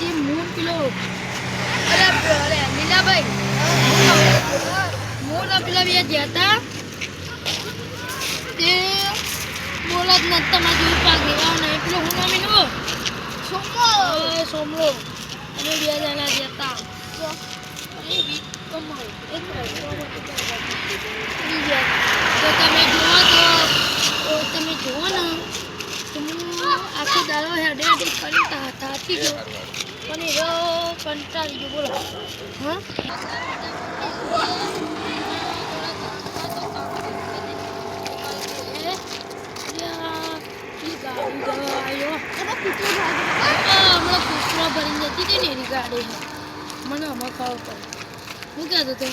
જે મૂળ પેલો અરે લીલાભાઈ મૂળ પેલા બે જતા તે બોલા જ નથી તમારે જોઈ પાકે નહીં પેલો હું નામ એનો સોમલો અમે બે જણા જતા તમે જુઓ ને તો આખો દાડો હેડે કરી થાકી ગયો પણ એવો કંટાળી ગયો બોલો હા ભરીને જતી હતી ને એની ગાડી મને આમાં ખાવા પડે શું કહેતો હતો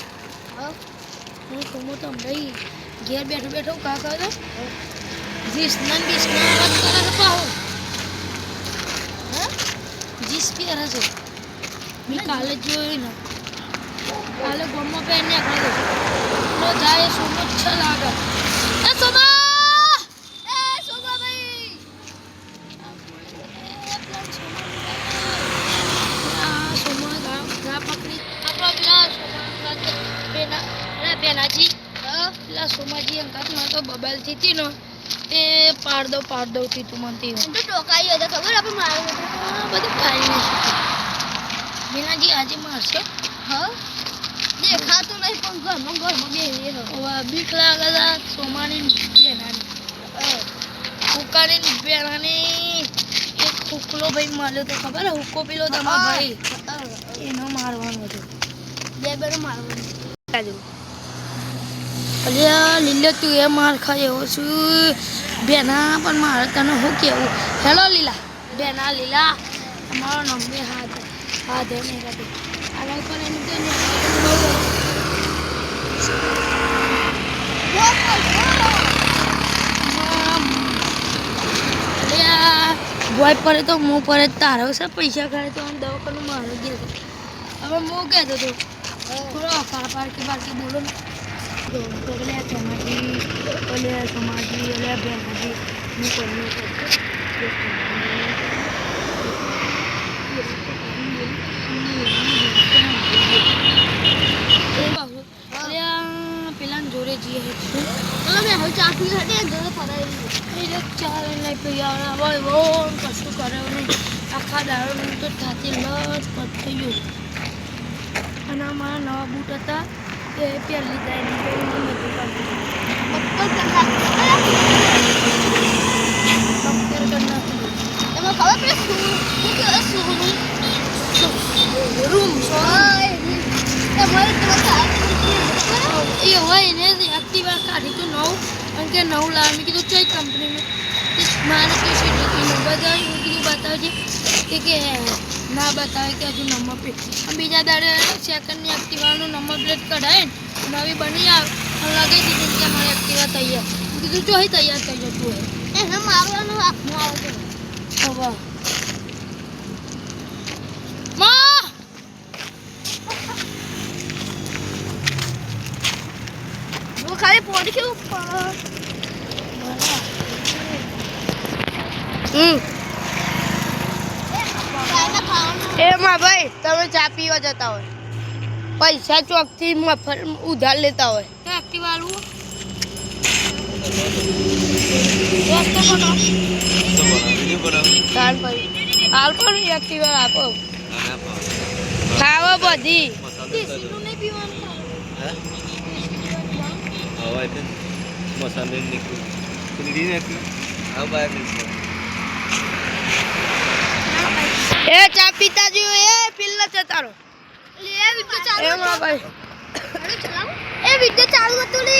હું કમો તો ભાઈ ઘેર બેઠો બેઠો કા ખાતો જીસના બીસના વાત કરે છે પાહો જીસ પહેરે છે મેં કાલે જોયું ને કાલે ગમમાં પહેરીને ખાતો જાય સોમો છ લાગે એ સોમા બેનાજી પેલા સોમાજી અંકાતમાં તો બબલ થતી ને તે પાડ દઉં થી તું મનતી હું તો ટોકાઈ હતો ખબર આપણે મારું બધું ખાઈ નહીં બેનાજી આજે મારશે હા દેખાતું નહીં પણ ઘરમાં બે બીક લાગે છે સોમાની બેનાની હુકાની બેનાની એક હુકલો ભાઈ માર્યો તો ખબર હુકો પેલો તમારો ભાઈ એનો મારવાનો હતો બે બેનો મારવાનો અલ્યા લીલા તું એ માર ખાય એવો છું બેના પણ મારે તને શું કેવું હેલો લીલા બેના લીલા અમારો નંબર હાથ નહીં કાઢી આગળ પર એમ તો અલ્યા બોય પડે તો હું પડે તારો છે પૈસા ખાય તો આમ દવાખાનું મારો ગયો હવે હું કહેતો હતો થોડો પારકી બોલો ને સમાજી બેનાજી હું કર્યું પેલા જોડે જઈએ મેં હવે ચા પી હતી જોડે ફરાવી ચાલ નહીં પીવા બહુ કશું કર્યો નહીં આખા દારૂ તો થાતી લસ પટ થઈ ગયું અને અમારા નવા બૂટ હતા એ પહેલી તારીખ એ હોય ને એક્ટિવા કાઢી તો નવું કારણ કે નવું લાવી કીધું કઈ કંપનીનું મારે કઈ સીટ બતાવ્યું કીધું બતાવજે કે ના બતાવે કે હજુ નંબર પ્લેટ બીજા દાડે સેકન્ડની એક્ટિવાનું નંબર પ્લેટ કઢાય ને નવી બની આવે લગાવી દીધી કે મારી એક્ટિવા તૈયાર કીધું ચોહી તૈયાર થઈ જતું હોય એને મારવાનું હાથમાં આવે હવે ખાલી પોડી કેવું એમાં ભાઈ તમે ચા પીવા જતા હોય પૈસા ચોકથી મફત ઉધાર લેતા હોય એક્ટિવા આલું હાલ પણ એક્ટિવા આપો ખાવા બધી એ ચા પીતા જો એ પિલ્લા જતારો એ વિડિયો ચાલુ હતું લે